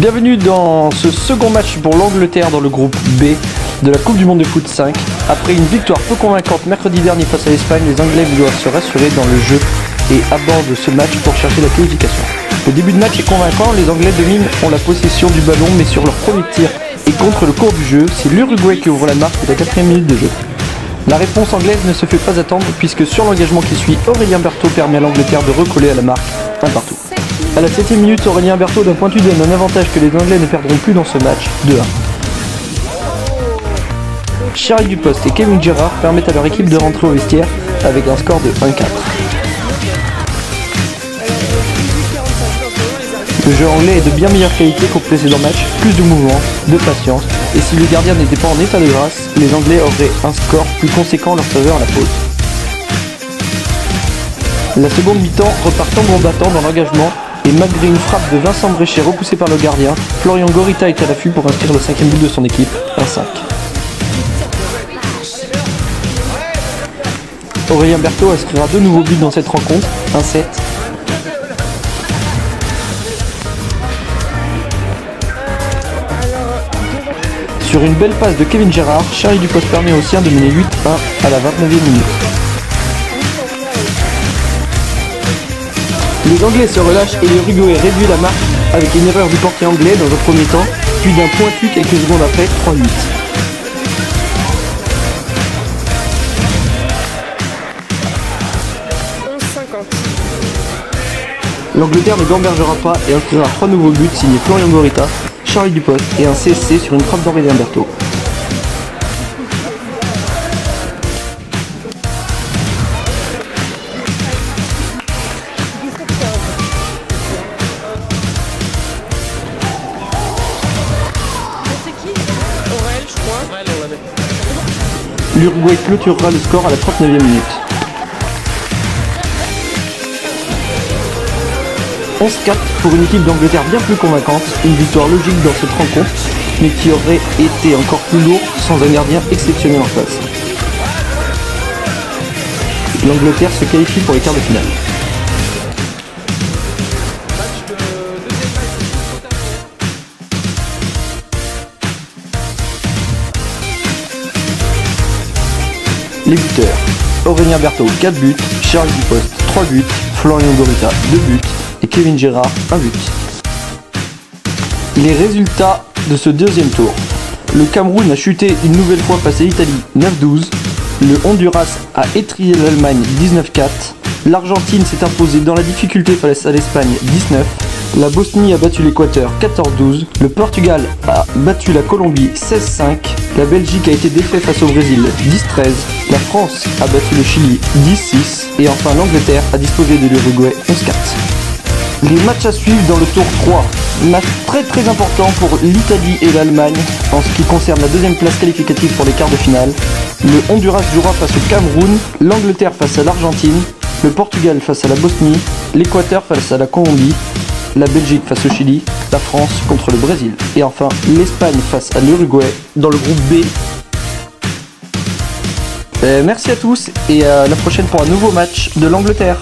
Bienvenue dans ce second match pour l'Angleterre dans le groupe B de la Coupe du Monde de foot 5. Après une victoire peu convaincante mercredi dernier face à l'Espagne, les Anglais doivent se rassurer dans le jeu et abordent ce match pour chercher la qualification. Le début de match est convaincant, les Anglais ont la possession du ballon mais sur leur premier tir et contre le cours du jeu, c'est l'Uruguay qui ouvre la marque à la 4e minute de jeu. La réponse anglaise ne se fait pas attendre puisque sur l'engagement qui suit, Aurélien Berthaud permet à l'Angleterre de recoller à la marque 1 partout. À la 7e minute, Aurélien Berthaud d'un pointu donne un avantage que les Anglais ne perdront plus dans ce match, 2-1. Charlie Dupost et Kevin Gerrard permettent à leur équipe de rentrer au vestiaire avec un score de 1-4. Le jeu anglais est de bien meilleure qualité qu'au précédent match, plus de mouvement, de patience, et si le gardien n'était pas en état de grâce, les Anglais auraient un score plus conséquent en leur faveur à la pause. La seconde mi-temps repart tambour battant dans l'engagement, et malgré une frappe de Vincent Bréchet repoussée par le gardien, Florian Gorita est à l'affût pour inscrire le 5e but de son équipe, 1-5. Aurélien Berthaud inscrira 2 nouveaux buts dans cette rencontre, 1-7. Sur une belle passe de Kevin Gerrard, Charlie Dupost permet aux siens de mener 8-1 à la 29e minute. Les Anglais se relâchent et l'Uruguay réduit la marque avec une erreur du portier anglais dans un premier temps, puis d'un pointu quelques secondes après, 3-8. L'Angleterre ne gambergera pas et inscrira 3 nouveaux buts signés Florian Gorita, Charlie Dupost et un CSC sur une frappe d'Aurélien Berthaud. L'Uruguay clôturera le score à la 39e minute. 11-4 pour une équipe d'Angleterre bien plus convaincante, une victoire logique dans cette rencontre, mais qui aurait été encore plus lourd sans un gardien exceptionnel en face. L'Angleterre se qualifie pour les quarts de finale. Les buteurs: Aurélien Berthaud 4 buts, Charles Dupost 3 buts, Florian Gorita 2 buts et Kevin Gerrard 1 but. Les résultats de ce deuxième tour: le Cameroun a chuté une nouvelle fois face à l'Italie 9-12, le Honduras a étrié l'Allemagne 19-4, l'Argentine s'est imposée dans la difficulté face à l'Espagne 19, la Bosnie a battu l'Équateur 14-12, le Portugal a battu la Colombie 16-5, la Belgique a été défaite face au Brésil 10-13, la France a battu le Chili 10-6 et enfin l'Angleterre a disposé de l'Uruguay 11-4. Les matchs à suivre dans le tour 3. Match très important pour l'Italie et l'Allemagne en ce qui concerne la deuxième place qualificative pour les quarts de finale. Le Honduras jouera face au Cameroun, l'Angleterre face à l'Argentine, le Portugal face à la Bosnie, l'Équateur face à la Colombie, la Belgique face au Chili, la France contre le Brésil et enfin l'Espagne face à l'Uruguay dans le groupe B. Merci à tous et à la prochaine pour un nouveau match de l'Angleterre.